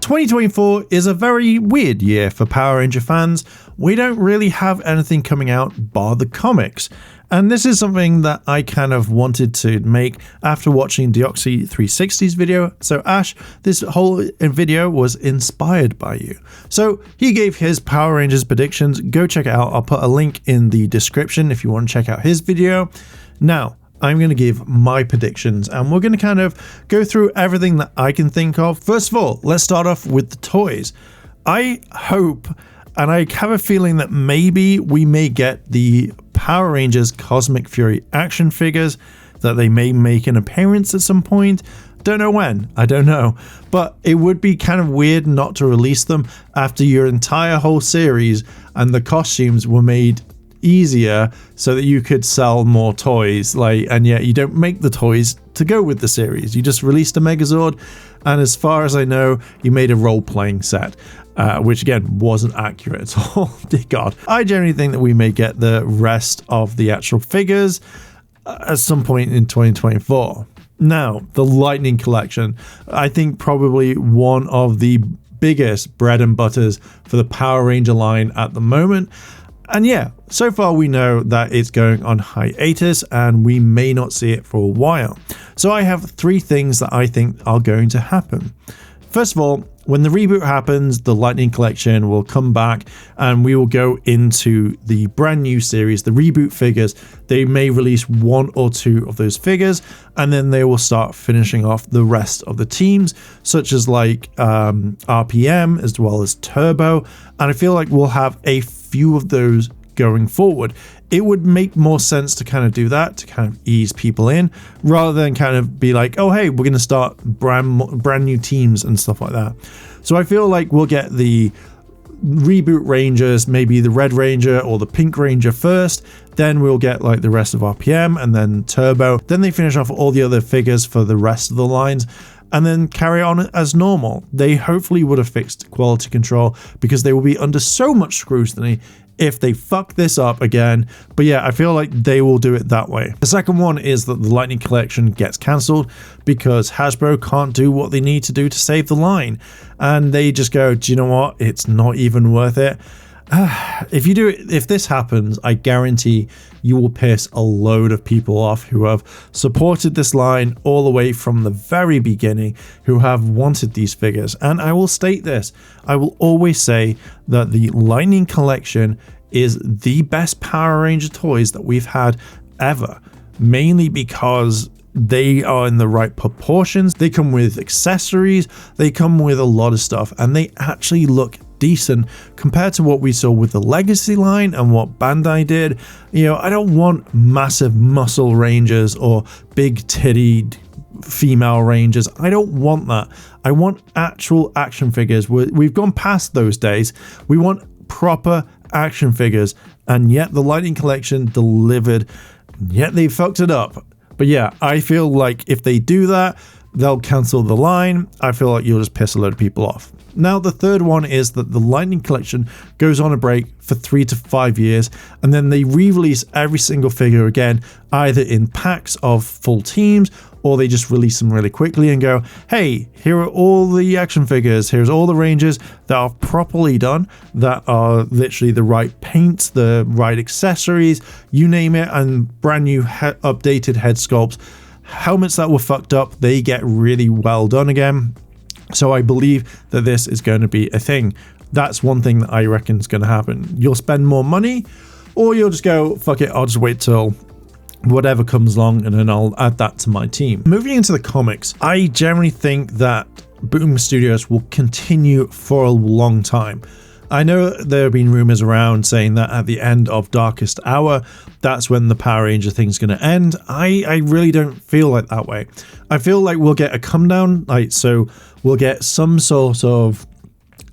2024 is a very weird year for Power Ranger fans. We don't really have anything coming out bar the comics. And this is something that I kind of wanted to make after watching Deoxy 360's video. So Ash, this whole video was inspired by you. So he gave his Power Rangers predictions. Go check it out. I'll put a link in the description if you want to check out his video. Now, I'm going to give my predictions and we're going to kind of go through everything that I can think of. First of all, let's start off with the toys. I hope and I have a feeling that maybe we may get the Power Rangers Cosmic Fury action figures, that they may make an appearance at some point. Don't know when, I don't know. But it would be kind of weird not to release them after your entire whole series and the costumes were made easier so that you could sell more toys, and yet you don't make the toys to go with the series. You just released a Megazord, and as far as I know, you made a role-playing set, which again wasn't accurate at all. Dear God. I generally think that we may get the rest of the actual figures at some point in 2024. Now, the Lightning Collection, I think probably one of the biggest bread and butters for the Power Ranger line at the moment. And yeah, so far we know that it's going on hiatus and we may not see it for a while. So I have 3 things that I think are going to happen. First of all, when the reboot happens, the Lightning Collection will come back and we will go into the brand new series, the reboot figures. They may release 1 or 2 of those figures and then they will start finishing off the rest of the teams, such as like RPM as well as Turbo. And I feel like we'll have a few of those going forward. It would make more sense to kind of do that, to kind of ease people in, rather than kind of be like, oh hey, we're going to start brand new teams and stuff like that. So I feel like we'll get the reboot Rangers, maybe the Red Ranger or the Pink Ranger first, then we'll get like the rest of RPM and then Turbo, then they finish off all the other figures for the rest of the lines and then carry on as normal. They hopefully would have fixed quality control because they will be under so much scrutiny if they fuck this up again. But yeah, I feel like they will do it that way. The second one is that the Lightning Collection gets cancelled because Hasbro can't do what they need to do to save the line. And they just go, do you know what? It's not even worth it. If this happens, I guarantee you will piss a load of people off who have supported this line all the way from the very beginning, who have wanted these figures. And I will state this, I will always say that the Lightning Collection is the best Power Ranger toys that we've had ever, mainly because they are in the right proportions, they come with accessories, they come with a lot of stuff, and they actually look decent compared to what we saw with the Legacy line and what Bandai did. You know, I don't want massive muscle Rangers or big tittied female Rangers. I don't want that. I want actual action figures. We've gone past those days. We want proper action figures, and yet the Lightning Collection delivered, yet they fucked it up. But yeah, I feel like if they do that, they'll cancel the line. I feel like you'll just piss a load of people off. Now, the third one is that the Lightning Collection goes on a break for 3 to 5 years, and then they re-release every single figure again, either in packs of full teams, or they just release them really quickly and go, hey, here are all the action figures, here's all the Rangers that are properly done, that are literally the right paints, the right accessories, you name it, and brand new updated head sculpts. Helmets that were fucked up, they get really well done again. So I believe that this is going to be a thing. That's one thing that I reckon is going to happen. You'll spend more money, or you'll just go, fuck it, I'll just wait till whatever comes along and then I'll add that to my team. Moving into the comics, I generally think that Boom Studios will continue for a long time. I know there have been rumors around saying that at the end of Darkest Hour, that's when the Power Ranger thing's going to end. I really don't feel like that way. I feel like we'll get a come down, so we'll get some sort of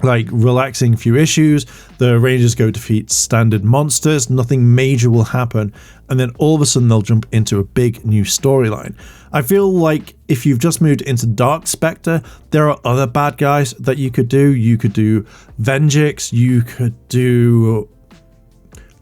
relaxing few issues. The Rangers go defeat standard monsters, nothing major will happen, and then all of a sudden they'll jump into a big new storyline. I feel like if you've just moved into Dark Spectre, there are other bad guys that you could do. You could do Venjix, you could do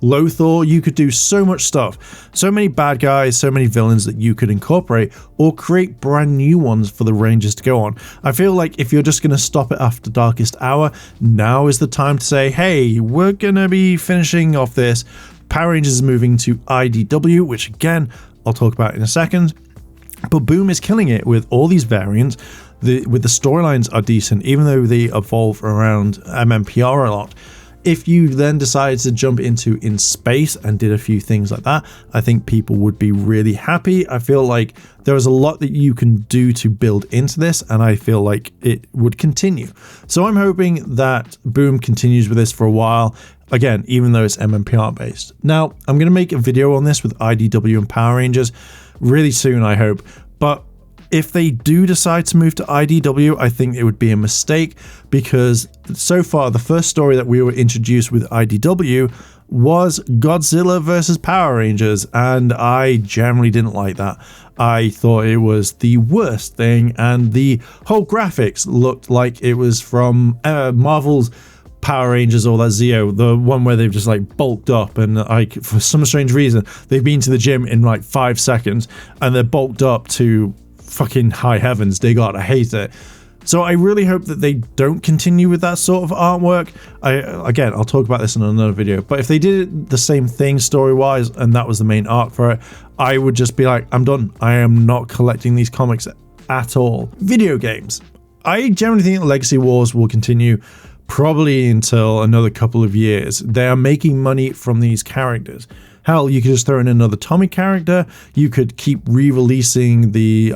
Lothar, you could do so much stuff. So many bad guys, so many villains that you could incorporate or create brand new ones for the Rangers to go on. I feel like if you're just going to stop it after Darkest Hour, now is the time to say, hey, we're going to be finishing off this. Power Rangers is moving to IDW, which again, I'll talk about in a second. But Boom is killing it with all these variants. With the storylines are decent, even though they evolve around MMPR a lot. If you then decided to jump into In Space and did a few things like that, I think people would be really happy. I feel like there is a lot that you can do to build into this, and I feel like it would continue. So I'm hoping that Boom continues with this for a while. Again, even though it's MMPR based. Now, I'm going to make a video on this with IDW and Power Rangers really soon, I hope. But if they do decide to move to IDW, I think it would be a mistake, because so far the first story that we were introduced with IDW was Godzilla versus Power Rangers, and I generally didn't like that. I thought it was the worst thing, and the whole graphics looked like it was from Marvel's Power Rangers or that Zeo, the one where they've just like bulked up and like for some strange reason they've been to the gym in like 5 seconds and they're bulked up to fucking high heavens. They gotta hate it. So I really hope that they don't continue with that sort of artwork. I'll talk about this in another video, but if they did the same thing story-wise and that was the main art for it, I would just be like, I'm done. I am not collecting these comics at all. Video games. I generally think Legacy Wars will continue probably until another couple of years. They are making money from these characters. Hell, you could just throw in another Tommy character. You could keep re-releasing the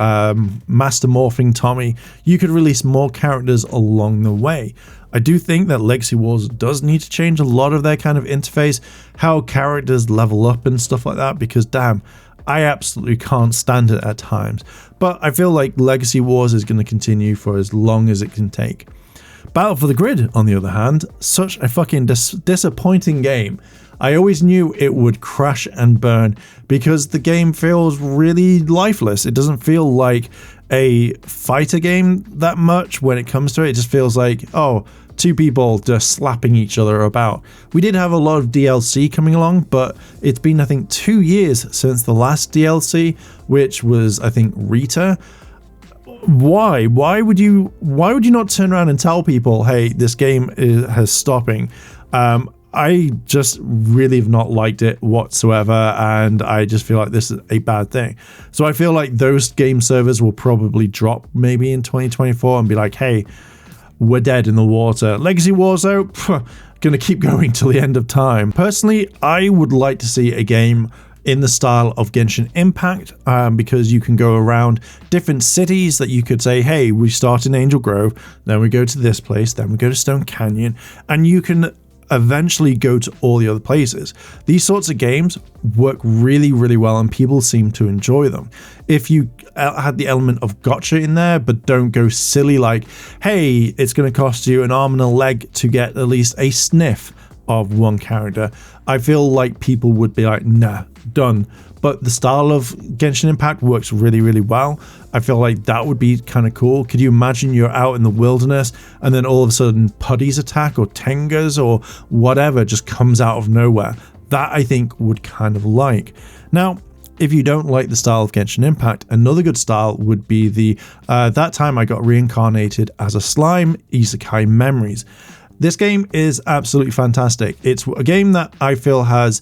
Master Morphing Tommy. You could release more characters along the way. I do think that Legacy Wars does need to change a lot of their kind of interface, how characters level up and stuff like that, because damn, I absolutely can't stand it at times. But I feel like Legacy Wars is going to continue for as long as it can take. Battle for the Grid, on the other hand, such a fucking disappointing game. I always knew it would crash and burn because the game feels really lifeless. It doesn't feel like a fighter game that much when it comes to it. It just feels like, oh, 2 people just slapping each other about. We did have a lot of DLC coming along, but it's been, I think, 2 years since the last DLC, which was, I think, Rita. Why would you not turn around and tell people, hey, this game is stopping? I just really have not liked it whatsoever, and I just feel like this is a bad thing. So I feel like those game servers will probably drop maybe in 2024 and be like, hey, we're dead in the water. Legacy Wars, though, gonna keep going till the end of time. Personally, I would like to see a game in the style of Genshin Impact, because you can go around different cities that you could say, hey, we start in Angel Grove, then we go to this place, then we go to Stone Canyon, and you can eventually go to all the other places. These sorts of games work really, really well, and people seem to enjoy them. If you had the element of gotcha in there, but don't go silly like, hey, it's going to cost you an arm and a leg to get at least a sniff of one character, I feel like people would be like, nah, done. But the style of Genshin Impact works really, really well. I feel like that would be kind of cool. Could you imagine you're out in the wilderness and then all of a sudden putties attack or Tengas or whatever just comes out of nowhere? That I think would kind of like. Now, if you don't like the style of Genshin Impact, another good style would be the that time I got reincarnated as a slime, Isekai Memories. This game is absolutely fantastic. It's a game that I feel has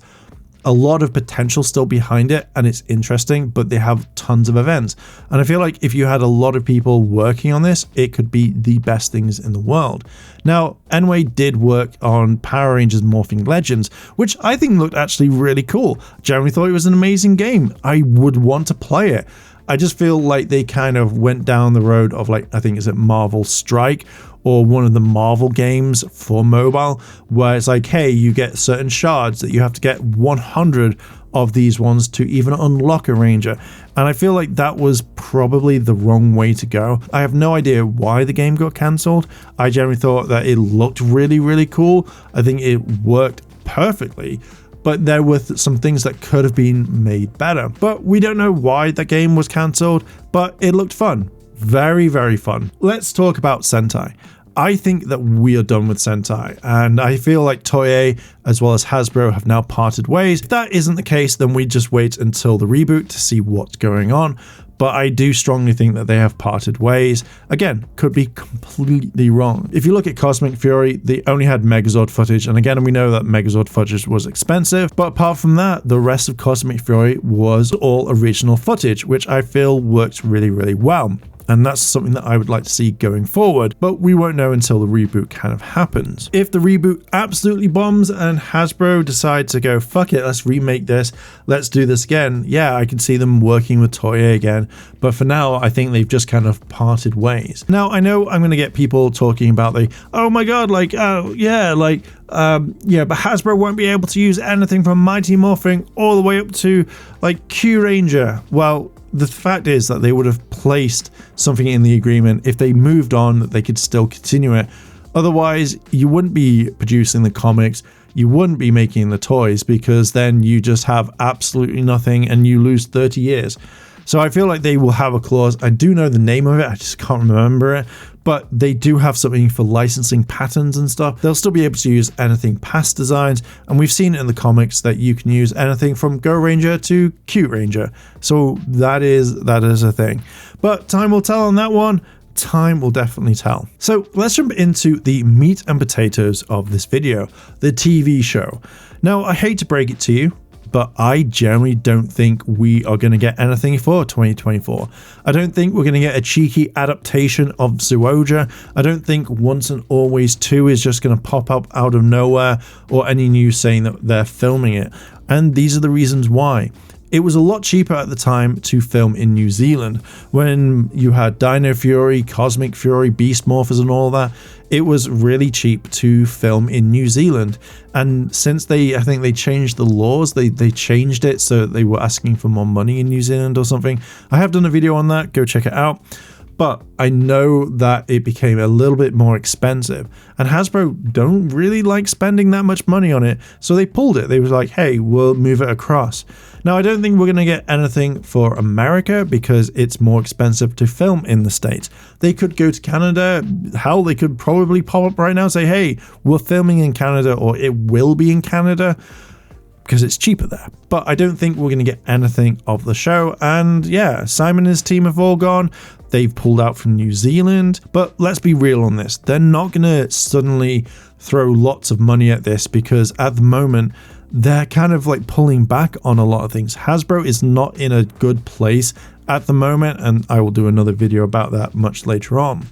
a lot of potential still behind it, and it's interesting, but they have tons of events. And I feel like if you had a lot of people working on this, it could be the best things in the world. Now, Enway did work on Power Rangers Morphing Legends, which I think looked actually really cool. Generally thought it was an amazing game. I would want to play it. I just feel like they kind of went down the road of, like, I think is it Marvel Strike or one of the Marvel games for mobile, where it's like, hey, you get certain shards that you have to get 100 of these ones to even unlock a ranger. And I feel like that was probably the wrong way to go. I have no idea why the game got cancelled. I generally thought that it looked really, really cool. I think it worked perfectly, but there were some things that could have been made better. But we don't know why the game was cancelled, but it looked fun. Very, very fun. Let's talk about Sentai. I think that we are done with Sentai, and I feel like Toei as well as Hasbro have now parted ways. If that isn't the case, then we just wait until the reboot to see what's going on. But I do strongly think that they have parted ways. Again, could be completely wrong. If you look at Cosmic Fury, they only had Megazord footage, and again, we know that Megazord footage was expensive, but apart from that, the rest of Cosmic Fury was all original footage, which I feel works really, really well. And that's something that I would like to see going forward, but we won't know until the reboot kind of happens. If the reboot absolutely bombs and Hasbro decide to go, fuck it, let's remake this, let's do this again, yeah, I can see them working with Toei again, but for now, I think they've just kind of parted ways. Now, I know I'm going to get people talking about oh my god, but Hasbro won't be able to use anything from Mighty Morphin all the way up to like Q Ranger. Well, the fact is that they would have placed something in the agreement if they moved on that they could still continue it. Otherwise, you wouldn't be producing the comics, you wouldn't be making the toys, because then you just have absolutely nothing and you lose 30 years. So I feel like they will have a clause. I do know the name of it, I just can't remember it, but they do have something for licensing patterns and stuff. They'll still be able to use anything past designs, and we've seen it in the comics that you can use anything from Go Ranger to Cute Ranger. So that is a thing. But time will tell on that one. Time will definitely tell. So let's jump into the meat and potatoes of this video, the TV show. Now, I hate to break it to you, but I generally don't think we are going to get anything for 2024. I don't think we're going to get a cheeky adaptation of Zyuohger. I don't think Once and Always 2 is just going to pop up out of nowhere, or any news saying that they're filming it. And these are the reasons why. It was a lot cheaper at the time to film in New Zealand. When you had Dino Fury, Cosmic Fury, Beast Morphers and all that, it was really cheap to film in New Zealand. And since I think they changed the laws, they changed it so they were asking for more money in New Zealand or something. I have done a video on that, go check it out. But I know that it became a little bit more expensive, and Hasbro don't really like spending that much money on it, so they pulled it. They was like, hey, we'll move it across. Now, I don't think we're going to get anything for America because it's more expensive to film in the States. They could go to Canada. Hell, they could probably pop up right now and say, hey, we're filming in Canada, or it will be in Canada, because it's cheaper there. But I don't think we're going to get anything of the show. And yeah, Simon and his team have all gone. They've pulled out from New Zealand. But let's be real on this. They're not going to suddenly throw lots of money at this, because at the moment, they're kind of like pulling back on a lot of things. Hasbro is not in a good place at the moment, and I will do another video about that much later on.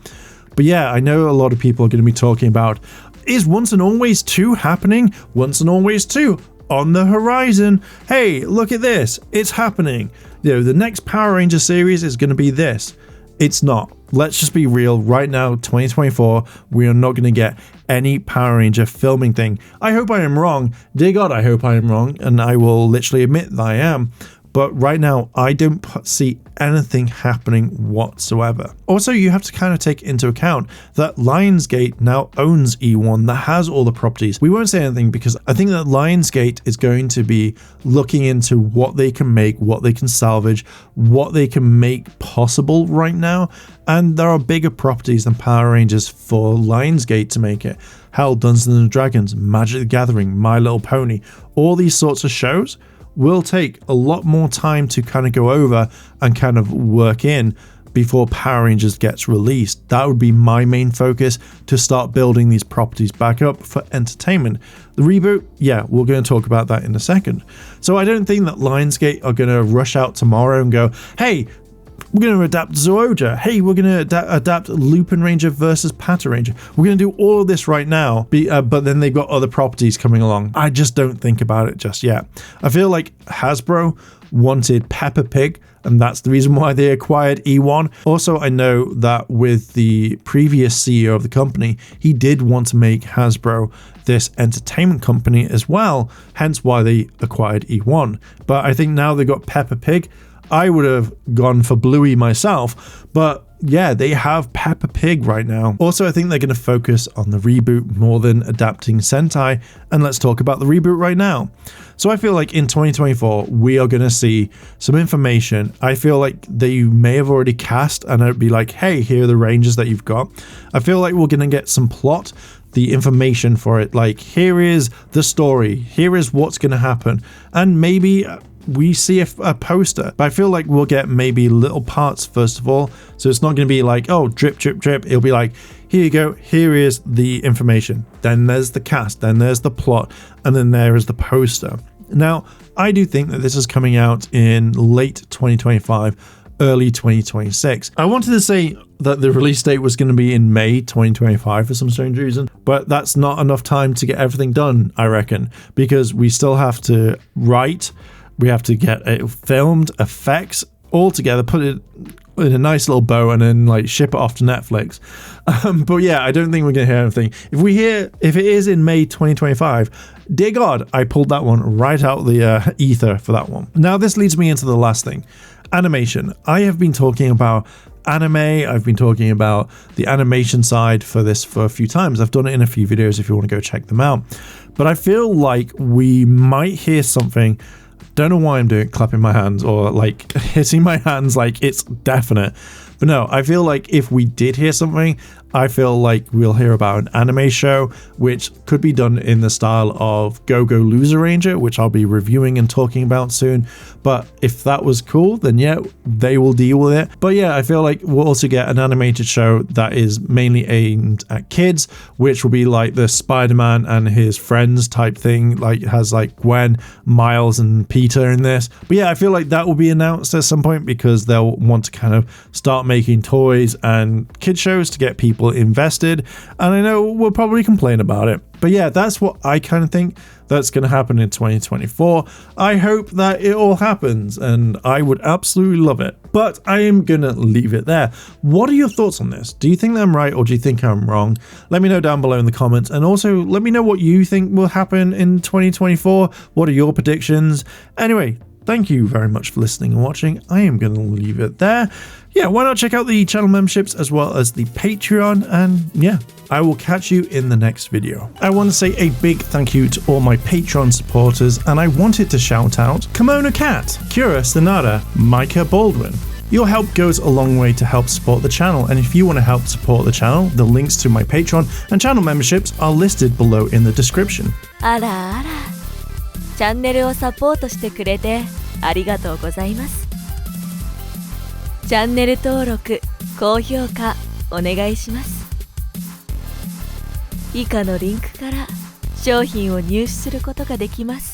But yeah, I know a lot of people are going to be talking about, is Once and Always 2 happening? Once and Always 2 on the horizon. Hey, look at this. It's happening. You know, the next Power Ranger series is going to be this. It's not. Let's just be real. Right now, 2024, we are not going to get any Power Ranger filming thing. I hope I am wrong. Dear God, I hope I am wrong. And I will literally admit that I am. But right now, I don't see anything happening whatsoever. Also, you have to kind of take into account that Lionsgate now owns E1, that has all the properties. We won't say anything because I think that Lionsgate is going to be looking into what they can make, what they can salvage, what they can make possible right now. And there are bigger properties than Power Rangers for Lionsgate to make it. Hell, Dungeons and Dragons, Magic the Gathering, My Little Pony, all these sorts of shows will take a lot more time to kind of go over and kind of work in before Power Rangers gets released. That would be my main focus, to start building these properties back up for entertainment. The reboot, yeah, we're going to talk about that in a second. So I don't think that Lionsgate are going to rush out tomorrow and go, hey, we're going to adapt Zyuohger. Hey, we're going to adapt Lupin Ranger versus Pata Ranger. We're going to do all of this right now, but then they've got other properties coming along. I just don't think about it just yet. I feel like Hasbro wanted Peppa Pig, and that's the reason why they acquired E1. Also, I know that with the previous CEO of the company, he did want to make Hasbro this entertainment company as well, hence why they acquired E1. But I think now they've got Peppa Pig, I would have gone for Bluey myself, but yeah, they have Peppa Pig right now. Also, I think they're going to focus on the reboot more than adapting Sentai, and let's talk about the reboot right now. So I feel like in 2024, we are going to see some information. I feel like they may have already cast, and it'd be like, hey, here are the ranges that you've got. I feel like we're going to get some plot, the information for it. Like, here is the story, here is what's going to happen, and maybe we see a poster, but I feel like we'll get maybe little parts first of all. So it's not going to be like, oh, drip, drip, drip. It'll be like, here you go. Here is the information. Then there's the cast. Then there's the plot. And then there is the poster. Now, I do think that this is coming out in late 2025, early 2026. I wanted to say that the release date was going to be in May 2025 for some strange reason, but that's not enough time to get everything done, I reckon, because we still have to write. We have to get it filmed, effects, all together, put it in a nice little bow, and then like ship it off to Netflix. But yeah, I don't think we're going to hear anything. If it is in May 2025, dear God, I pulled that one right out the ether for that one. Now this leads me into the last thing, animation. I have been talking about anime. I've been talking about the animation side for this for a few times. I've done it in a few videos if you want to go check them out. But I feel like we might hear something. Don't know why I'm doing clapping my hands or like hitting my hands like it's definite. But no, I feel like if we did hear something, I feel like we'll hear about an anime show, which could be done in the style of Go-Go Loser Ranger, which I'll be reviewing and talking about soon. But if that was cool, then yeah, they will deal with it. But yeah, I feel like we'll also get an animated show that is mainly aimed at kids, which will be like the Spider-Man and his friends type thing, like has like Gwen, Miles, and Peter in this. But yeah, I feel like that will be announced at some point because they'll want to kind of start making toys and kid shows to get people invested, and I know we'll probably complain about it, but yeah, that's what I kind of think that's going to happen in 2024. I hope that it all happens, and I would absolutely love it, but I am gonna leave it there. What are your thoughts on this? Do you think that I'm right, or do you think I'm wrong? Let me know down below in the comments, and also let me know what you think will happen in 2024. What are your predictions? Anyway, thank you very much for listening and watching. I am going to leave it there. Yeah, why not check out the channel memberships as well as the Patreon, and yeah, I will catch you in the next video. I want to say a big thank you to all my Patreon supporters, and I wanted to shout out Kimona Cat, Kira Stanada, Micah Baldwin. Your help goes a long way to help support the channel, and if you want to help support the channel, the links to my Patreon and channel memberships are listed below in the description. あらあら、チャンネルをサポートしてくれてありがとうございます。チャンネル登録、高評価お願いします。以下のリンクから商品を入手することができます。